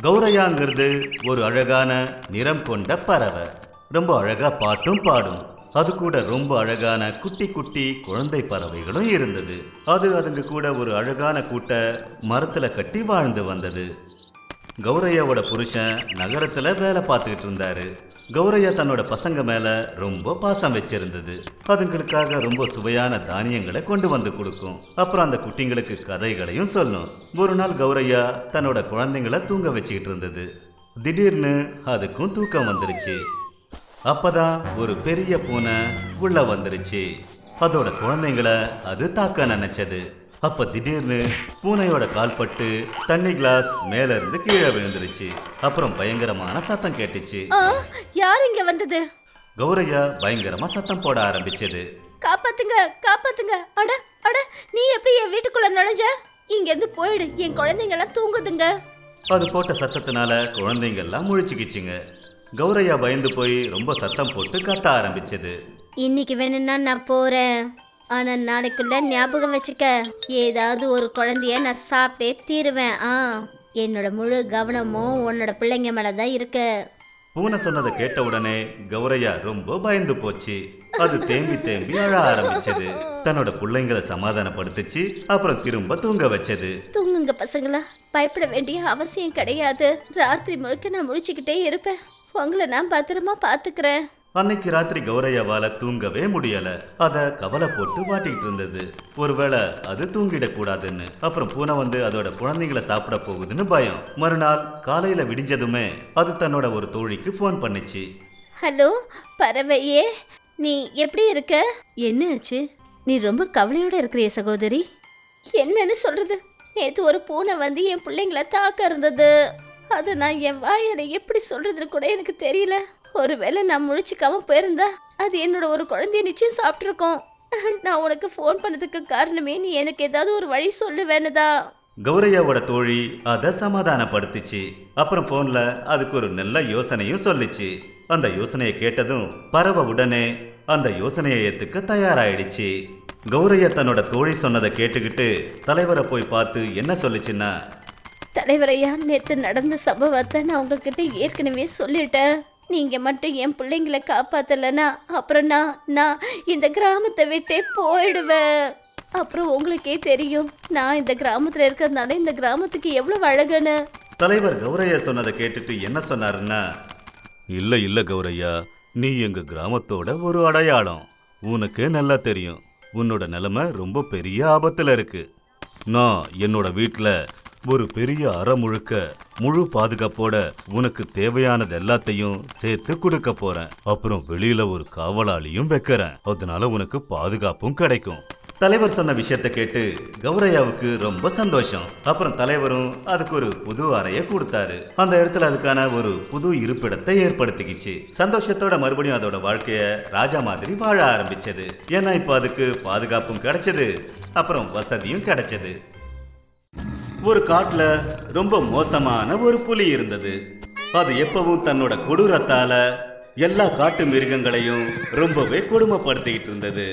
கௌரையாங்கிறது ஒரு அழகான நிறம் கொண்ட பறவை. ரொம்ப அழகா பாட்டும் பாடும். அது கூட ரொம்ப அழகான குட்டி குட்டி குழந்தை பறவைகளும் இருந்தது. அதுங்க கூட ஒரு அழகான கூட்ட மரத்துல கட்டி வாழ்ந்து வந்தது. கௌரையாவோட புருஷன் நகரத்துல வேலை பார்த்துக்கிட்டு இருந்தாரு. கௌரையா தன்னோட பசங்க மேல ரொம்ப பாசம் வச்சிருந்தது. அதுங்களுக்காக ரொம்ப சுவையான தானியங்களை கொண்டு வந்து கொடுக்கும். அப்புறம் அந்த குட்டிங்களுக்கு கதைகளையும் சொல்லும். ஒரு நாள் கௌரையா தன்னோட குழந்தைங்களை தூங்க வச்சுக்கிட்டு இருந்தது. திடீர்னு அதுக்கும் தூக்கம் வந்துருச்சு. அப்பதான் ஒரு பெரிய பூனை உள்ள வந்துருச்சு. அதோட குழந்தைங்களை அது தாக்க நினைச்சது. அப்ப திடீர்னு பூனையோட கால்பட்டு தண்ணி கிளாஸ் மேல இருந்து கீழே விழுந்துருச்சு. அப்புறம் பயங்கரமான சத்தம் கேட்டுச்சு. யார் இங்க வந்தது? கௌரையா பயங்கரமா சத்தம் போட ஆரம்பிச்சது. காப்பாத்துங்க, காப்பாத்துங்க! அட அட, நீ எப்படி என் வீட்டுக்குள்ள நுழைஞ்ச? இங்க இருந்து போயிடு, என் குழந்தைங்க எல்லாம் தூங்குதுங்க. அது போட்ட சத்தத்தினால குழந்தைங்க எல்லாம் முழிச்சுக்கிச்சுங்க. கௌரையா பயந்து போய் ரொம்ப சத்தம் போட்டு கத்த ஆரம்பிச்சது. இன்னைக்கு வேணும்னா நான் போறேன், ஆனா நாளைக்குள்ள ஞாபகம் வச்சுக்க, ஏதாவது ஒரு குழந்தைய நான் சாப்பிட்டே தீருவேன். என்னோட முழு கவனமும் உன்னோட பிள்ளைங்க மேலதான் இருக்கு. பூனை சொன்னதை கேட்ட உடனே கௌரையா ரொம்ப பயந்து போச்சு. அது தேம்பி தேம்பி அழ ஆரம்பிச்சது. தன்னோட பிள்ளைங்களை சமாதானப்படுத்துச்சு. அப்புறம் திரும்ப தூங்க வச்சது. தூங்குங்க பசங்களா, பயப்பட வேண்டிய அவசியம் கிடையாது. ராத்திரி முழுக்க நான் முழிச்சுக்கிட்டே இருப்பேன். உங்களை நான் பத்திரமா பாத்துக்கிறேன். அன்னைக்கு ராத்திரி கௌரையாவால தூங்கவே முடியல. அத கவலை போட்டு வாட்டிக்கிட்டு இருந்தது. ஒருவேளை அது தூங்கிடக்கூடாதுன்னு. அப்புறம் பூனை வந்து அதோட குழந்தைங்களை சாப்பிட போகுதுன்னு பயம். மறுநாள் காலையில விடிஞ்சதுமே அது தன்னோட ஒரு தோழிக்கு போன் பண்ணுச்சு. ஹலோ பறவையே, நீ எப்படி இருக்க? என்ன ஆச்சு? நீ ரொம்ப கவலையோட இருக்கிறிய சகோதரி. என்னன்னு சொல்றது? நேற்று ஒரு பூனை வந்து என் பிள்ளைங்களை தாக்க இருந்தது. அதை நான் என் வாயில எப்படி சொல்றதுன்னு கூட எனக்கு தெரியல. ஒருவேளை நான் முழிச்சுக்காம போயிருந்தா அது என்னோட ஒரு குழந்தைய நிச்சயம் சாப்பிட்ருக்கோம். நான் உனக்கு ஃபோன் பண்ணதுக்கு காரணமே நீ எனக்கு ஏதாவது ஒரு வழி சொல்லுவேன்னுதா. கௌரையாவோட தோழி அதை சமாதானப்படுத்திச்சு. அப்புறம் போன்ல அதுக்கு ஒரு நல்ல யோசனையும் சொல்லிச்சு. அந்த யோசனையை கேட்டதும் பறவை உடனே அந்த யோசனையை ஏத்துக்க தயாராயிடுச்சு. கௌரையா தன்னோட தோழி சொன்னதை கேட்டுக்கிட்டு தலைவரை போய் பார்த்து என்ன சொல்லிச்சுன்னா, தலைவரையா, நேற்று நடந்த சம்பவத்தை நான் உங்ககிட்ட ஏற்கனவே சொல்லிட்டேன். நீங்க மட்டும் என் பிள்ளைங்களை காப்பாத்தலனா அப்புறம் நான் இந்த கிராமத்தை விட்டே போயிடுவேன். அப்புறம் உங்களுக்கே தெரியும், நான் இந்த கிராமத்துல இருக்கிறதுனால இந்த கிராமத்துக்கு எவ்வளவு அழகுன்னு. தலைவர் கௌரையா சொன்னதை கேட்டுட்டு என்ன சொன்னாருன்னா, இல்ல கௌரையா, நீ எங்க கிராமத்தோட ஒரு அடையாளம். உனக்கு நல்லா தெரியும், உன்னோட நிலைமை ரொம்ப பெரிய ஆபத்துல இருக்கு. நான் என்னோட வீட்டுல ஒரு பெரிய அறை முழுக்க முழு பாதுகாப்போட உனக்கு தேவையானது எல்லாத்தையும் சேர்த்து கொடுக்க போறேன். அப்புறம் வெளியில ஒரு காவலாளியும் வைக்கிறேன். அதனால உனக்கு பாதுகாப்பும் கிடைக்கும். தலைவர் சொன்ன விஷயத்தை கேட்டு கௌரையாவுக்கு ரொம்ப சந்தோஷம். அப்புறம் தலைவரும் அதுக்கு ஒரு புது அறையை கொடுத்தாரு. அந்த இடத்துல அதுக்கான ஒரு புது இருப்பிடத்தை ஏற்படுத்திக்கிச்சு. சந்தோஷத்தோட மறுபடியும் அதோட வாழ்க்கைய ராஜா மாதிரி வாழ ஆரம்பிச்சது. ஏன்னா இப்ப அதுக்கு பாதுகாப்பும் கிடைச்சது, அப்புறம் வசதியும் கிடைச்சது. ஒரு காட்டுல ரொம்ப மோசமான ஒரு புலி இருந்தது. அது எப்பவும் தன்னோட கொடூரத்தால எல்லா காட்டு மிருகங்களையும் ரொம்பவே கொடுமைப்படுத்திக்கிட்டு இருந்தது.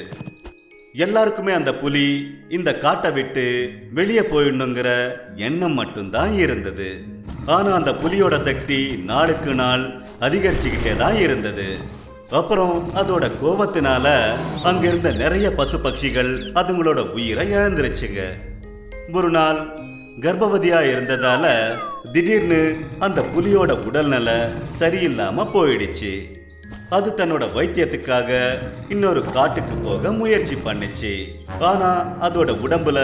எல்லாருக்குமே அந்த புலி இந்த காட்டை விட்டு வெளியே போயிடணுங்கிற எண்ணம் மட்டும்தான் இருந்தது. ஆனா அந்த புலியோட சக்தி நாளுக்கு நாள் அதிகரிச்சுக்கிட்டே தான் இருந்தது. அப்புறம் அதோட கோபத்தினால அங்கிருந்த நிறைய பசு பட்சிகள் அதுங்களோட உயிரை இழந்துருச்சுங்க. ஒரு நாள் கர்ப்பவதியா இருந்ததால திடீர்னு அந்த புலியோட உடல்நல சரியில்லாம போயிடுச்சு. அது தன்னோட வைத்தியத்துக்காக இன்னொரு காட்டுக்கு போக முயற்சி பண்ணுச்சு. ஆனா அதோட உடம்புல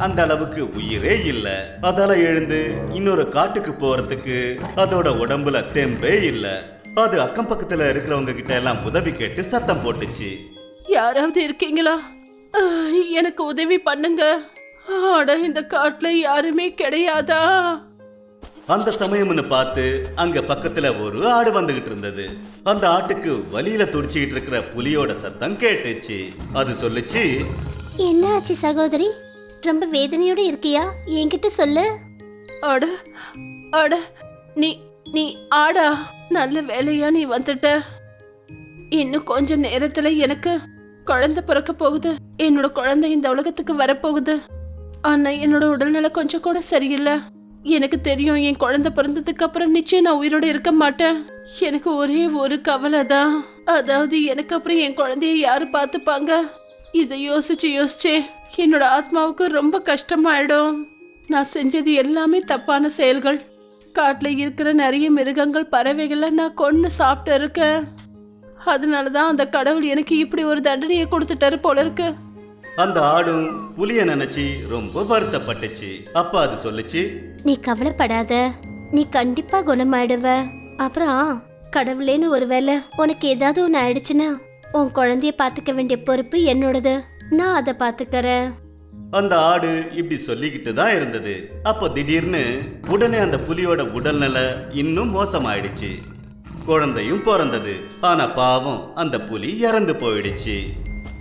அந்த அளவுக்கு உயிரே இல்ல. அதால எழுந்து இன்னொரு காட்டுக்கு போறதுக்கு அதோட உடம்புல தெம்பே இல்ல. அது அக்கம் பக்கத்துல இருக்கிறவங்க கிட்ட எல்லாம் உதவி கேட்டு சத்தம் போட்டுச்சு. யாராவது இருக்கீங்களா? எனக்கு உதவி பண்ணுங்க. ஆட இந்த காட்டுல யாருமே கிடையாதா? அந்த சமயம்னு பார்த்து அங்க பக்கத்துல ஒரு ஆடு வந்துகிட்டு இருந்தது. அந்த ஆட்டுக்கு வலியில துடிச்சுக்கிட்டு இருக்கிற புலியோட சத்தம் கேட்டுச்சு. அது சொல்லுச்சு, என்ன ஆச்சு சகோதரி? ரொம்ப வேதனையோட இருக்கியா? என்கிட்ட சொல்லு. ஆட ஆட நீ நீ ஆடா, நல்ல வேலையா நீ வந்துட்ட. இன்னும் கொஞ்ச நேரத்துல எனக்கு குழந்தை பிறக்க போகுது. என்னோட குழந்தை இந்த உலகத்துக்கு வரப்போகுது. ஆனா என்னோட உடல்நிலை கொஞ்சம் கூட சரியில்லை. எனக்கு தெரியும் என் குழந்தை பிறந்ததுக்கு அப்புறம் நிச்சயம் நான் உயிரோட இருக்க மாட்டேன். எனக்கு ஒரே ஒரு கவலை தான். அதாவது எனக்கு அப்புறம் என் குழந்தைய யாரு பார்த்துப்பாங்க? இதை யோசிச்சு என்னோட ஆத்மாவுக்கு ரொம்ப கஷ்டமாயிடும். நான் செஞ்சது எல்லாமே தப்பான செயல்கள். காட்டுல இருக்கிற நிறைய மிருகங்கள் பறவைகளை நான் கொன்னு சாப்பிட்டு இருக்கேன். அதனாலதான் அந்த கடவுள் எனக்கு இப்படி ஒரு தண்டனையை கொடுத்துட்டாரு போல இருக்கு. அந்த ஆடும் புலிய நினைச்சு ரொம்ப வருத்தப்பட்டுச்சு. அப்ப அது சொல்லுச்சு, நீ கவலைப்படாத, நீ கண்டிப்பா குணமாயிடுவ. அப்புறம் கடவுளேன்னு ஒருவேளை உனக்கு ஏதாவது ஒன்று ஆயிடுச்சுன்னா உன் குழந்தைய பாத்துக்க வேண்டிய பொறுப்பு என்னோடது. நான் அதை பாத்துக்கறேன். அந்த ஆடு இப்படி சொல்லிக்கிட்டு தான் இருந்தது. அப்போ திடீர்னு உடனே அந்த புலியோட உடல்நிலை இன்னும் மோசமாயிடுச்சு. குழந்தையும் பிறந்தது. ஆனா பாவம் அந்த புலி இறந்து போயிடுச்சு.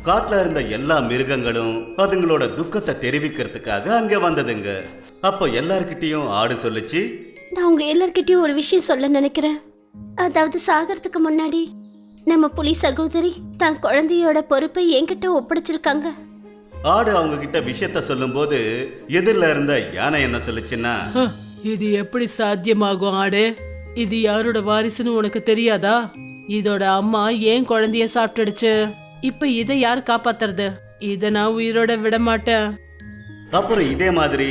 காட்டுல இருந்த எல்லா மிருகங்களும் அதுங்களோட துக்கத்தை தெரிவிக்கிறதுக்காக அங்க வந்ததுங்க. அப்போ எல்லார்கிட்டயும் ஆடு சொல்லுச்சு, நான் உங்க எல்லார்கிட்டயும் ஒரு விஷயம் சொல்ல நினைக்கிறேன். அதாவது சாகறதுக்கு முன்னாடி நம்ம புலி சகோதரி தன் குழந்தையோட பொறுப்பை என்கிட்ட ஒப்படைச்சிருக்காங்க. ஆடு அவங்க கிட்ட விஷயத்த சொல்லும்போது எதிரில இருந்த யானை என்ன சொல்லுச்சுன்னா, இது எப்படி சாத்தியமாகும் ஆடு? இது யாரோட வாரிசுன்னு உனக்கு தெரியாதா? இதோட அம்மா ஏன் குழந்தைய சாப்பிட்டுடுச்சு. இப்ப இதை யார் காப்பாத்துறது? இதை நான் உயிரோட விட மாட்டேன். அப்புறம் இதே மாதிரி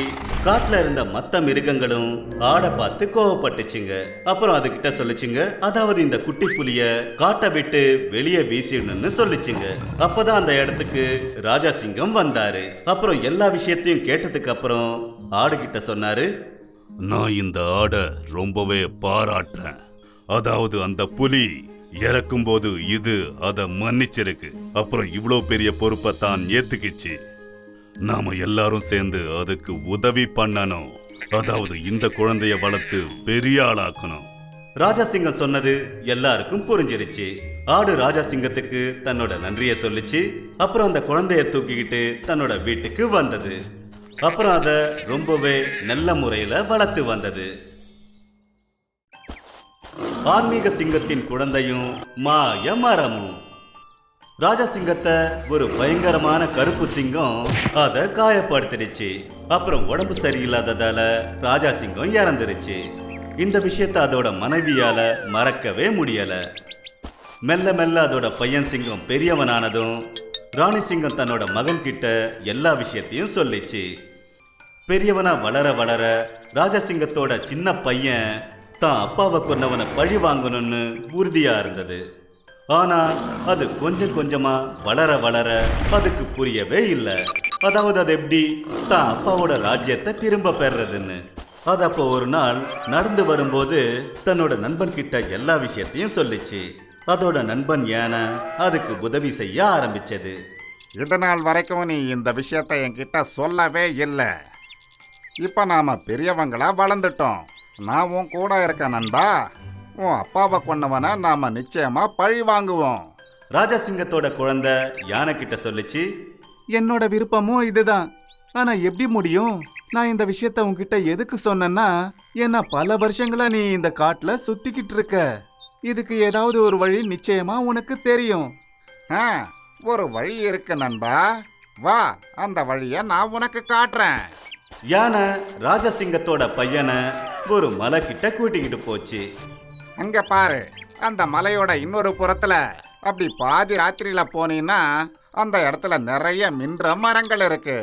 காட்டுல இருந்த மத்த மிருகங்களும் ஆடை பார்த்து கோவப்பட்டுச்சுங்க. அப்புறம் அதுகிட்ட சொல்லுச்சுங்க, அதாவது இந்த குட்டி புலிய காட்டை விட்டு வெளியே வீசிடணும்னு சொல்லுச்சுங்க. அப்பதான் அந்த இடத்துக்கு ராஜா சிங்கம் வந்தாரு. அப்புறம் எல்லா விஷயத்தையும் கேட்டதுக்கு அப்புறம் ஆடு கிட்ட சொன்னாரு, நான் இந்த ஆடை ரொம்பவே பாராட்டுறேன். அதாவது அந்த புலி இறக்கும்போது இது அதை மன்னிச்சிருக்கு. அப்புறம் இவ்வளோ பெரிய பொறுப்பை தான் ஏத்துக்கிச்சு. நாம எல்லாரும் சேர்ந்து அதுக்கு உதவி பண்ணணும். அதாவது இந்த குழந்தைய வளர்த்து பெரிய ஆளாக்கணும். ராஜாசிங்கம் சொன்னது எல்லாருக்கும் புரிஞ்சிருச்சு. ஆடு ராஜாசிங்கத்துக்கு தன்னோட நன்றியை சொல்லிச்சு. அப்புறம் அந்த குழந்தைய தூக்கிக்கிட்டு தன்னோட வீட்டுக்கு வந்தது. அப்புறம் அதை ரொம்பவே நல்ல முறையில வளர்த்து வந்தது. ஆன்மீக சிங்கத்தின் குழந்தையும் மாய மரமும். ராஜசிங்கத்தை ஒரு பயங்கரமான கருப்பு சிங்கம் அதை காயப்படுத்திடுச்சு. அப்புறம் உடம்பு சரியில்லாததால ராஜா சிங்கம் இறந்துருச்சு. இந்த விஷயத்தை அதோட மனைவியால மறக்கவே முடியல. மெல்ல மெல்ல அதோட பையன் சிங்கம் பெரியவனானதும் ராணி சிங்கம் தன்னோட மகன் கிட்ட எல்லா விஷயத்தையும் சொல்லிச்சு. பெரியவனா வளர வளர ராஜசிங்கத்தோட சின்ன பையன் தான் அப்பாவை கொன்னவனை பழி வாங்கணும்னு உறுதியா இருந்தது. ஆனா அது கொஞ்சம் கொஞ்சமா வளர வளர அதுக்கு புரியவே இல்லை. அதாவது அது எப்படி தான் அப்பாவோட ராஜ்யத்தை திரும்ப பெறதுன்னு. அது அப்போ ஒரு நாள் நடந்து வரும்போது தன்னோட நண்பன் கிட்ட எல்லா விஷயத்தையும் சொல்லிச்சு. அதோட நண்பன் யானை அதுக்கு உதவி செய்ய ஆரம்பிச்சது. இது நாள் வரைக்கும் நீ இந்த விஷயத்தை என்கிட்ட சொல்லவே இல்லை. இப்போ நாம் பெரியவங்களா வளர்ந்துட்டோம். நான் உன் கூட இருக்க நண்பா. உன் அப்பாவை கொன்னவனை நாம் நிச்சயமாக பழி வாங்குவோம். ராஜசிங்கத்தோட குழந்தை யானை கிட்ட சொல்லிச்சு, என்னோட விருப்பமும் இதுதான். ஆனா எப்படி முடியும்? நான் இந்த விஷயத்த உன்கிட்ட எதுக்கு சொன்னேன்னா, ஏன்னா பல வருஷங்களா நீ இந்த காட்டுல சுத்திக்கிட்டு இருக்க. இதுக்கு ஏதாவது ஒரு வழி நிச்சயமா உனக்கு தெரியும். ஒரு வழி இருக்கு நண்பா. வா, அந்த வழியை நான் உனக்கு காட்டுறேன். யானை ராஜசிங்கத்தோட பையனை ஒரு மலை கிட்ட கூட்டிக்கிட்டு போச்சு. அங்க பாரு, அந்த மலையோட இன்னொரு புறத்துல அப்படி பாதி ராத்திரியில போனீங்கன்னா அந்த இடத்துல நிறைய மின்ற மரங்கள் இருக்கு.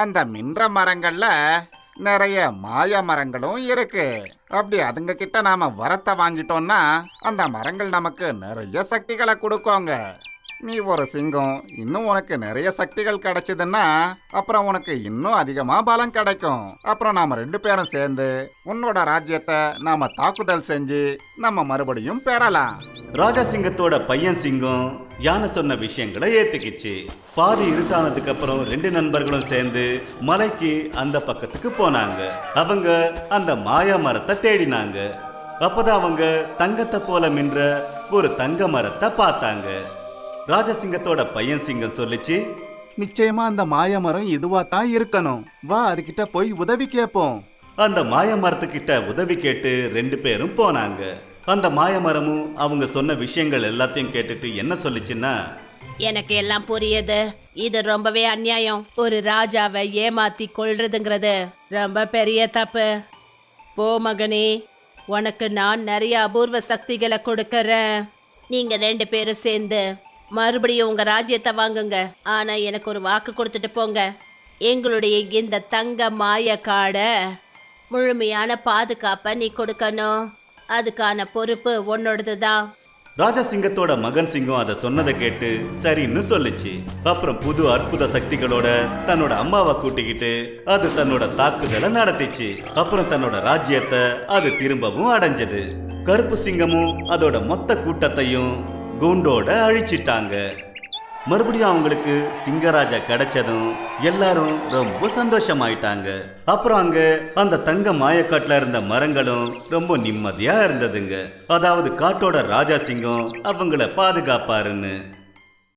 அந்த மின்ற மரங்கள்ல நிறைய மாய மரங்களும் இருக்கு. அப்படி அதுங்க கிட்ட நாம வரத்தை வாங்கிட்டோம்னா அந்த மரங்கள் நமக்கு நிறைய சக்திகளை கொடுக்கோங்க. நீ ஒரு சிங்கம், இன்னும் உனக்கு நிறைய சக்திகள் கிடைச்சதுன்னா அப்புறம் உனக்கு இன்னும் அதிகமா பலம் கிடைக்கும். அப்புறம் நாம 2 பேரும் சேர்ந்து உன்னோட ராஜ்யத்தை நாம தாக்குதல் செஞ்சு நம்ம மறுபடியும் பெறலாம். ராஜசிங்கத்தோட பையன் சிங்கம் யானை சொன்ன விஷயங்களை ஏத்துக்கிச்சு. பாதி இருட்டானதுக்கு அப்புறம் 2 நண்பர்களும் சேர்ந்து மலைக்கு அந்த பக்கத்துக்கு போனாங்க. அவங்க அந்த மாயா மரத்தை தேடினாங்க. அப்பதான் அவங்க தங்கத்தை போல மின்ற ஒரு தங்க மரத்தை பார்த்தாங்க. ராஜசிங்கத்தோட பையன் சிங்கம் சொல்லிச்சு, நிச்சயமா அந்த மாய மரம் இதுவா தான் இருக்கணும். வா, அதுகிட்ட போய் உதவி கேட்போம். அந்த மாய மரத்துக்கிட்ட உதவி கேட்டு 2 பேரும் போனாங்க. அந்த மாய மரமும் அவங்க சொன்ன விஷயங்கள் எல்லாத்தையும் கேட்டுட்டு என்ன சொல்லிச்சுன்னா, எனக்கு எல்லாம் புரியுது. இது ரொம்பவே அநியாயம். ஒரு ராஜாவை ஏமாத்தி கொள்றதுங்கிறது ரொம்ப பெரிய தப்பு. போ மகனே, உனக்கு நான் நிறைய அபூர்வ சக்திகளை கொடுக்கறேன். நீங்க 2 பேரும் சேர்ந்து மறுபடியும் உங்க ராஜ்யத்தை வாங்குங்க. ஆனா எனக்கு ஒரு வாக்கு கொடுத்துட்டு போங்க. எங்களுடைய இந்த தங்க மாய காடை முழுமையான பாதுகாப்பை நீ கொடுக்கணும். அதுக்கான பொறுப்பு உன்னோடது தான். ராஜா சிங்கத்தோட மகன் சிங்கம் அதை சொன்னதை கேட்டு சரின்னு சொல்லுச்சு. அப்புறம் புது அற்புத சக்திகளோட தன்னோட அம்மாவை கூட்டிக்கிட்டு அது தன்னோட தாக்குதலை நடத்திச்சு. அப்புறம் தன்னோட ராஜ்யத்தை அது திரும்பவும் அடைஞ்சது. கருப்பு சிங்கமும் அதோட மொத்த கூட்டத்தையும் கூண்டோட அழிச்சிட்டாங்க. மறுபடியும் அவங்களுக்கு சிங்கராஜா கிடைச்சதும் எல்லாரும் ரொம்ப சந்தோஷமாயிட்டாங்க. அப்புறம் அங்க அந்த தங்க மாயக்காட்டுல இருந்த மரங்களும் ரொம்ப நிம்மதியா இருந்ததுங்க. அதாவது காட்டோட ராஜா சிங்கம் அவங்கள பாதுகாப்பாருன்னு.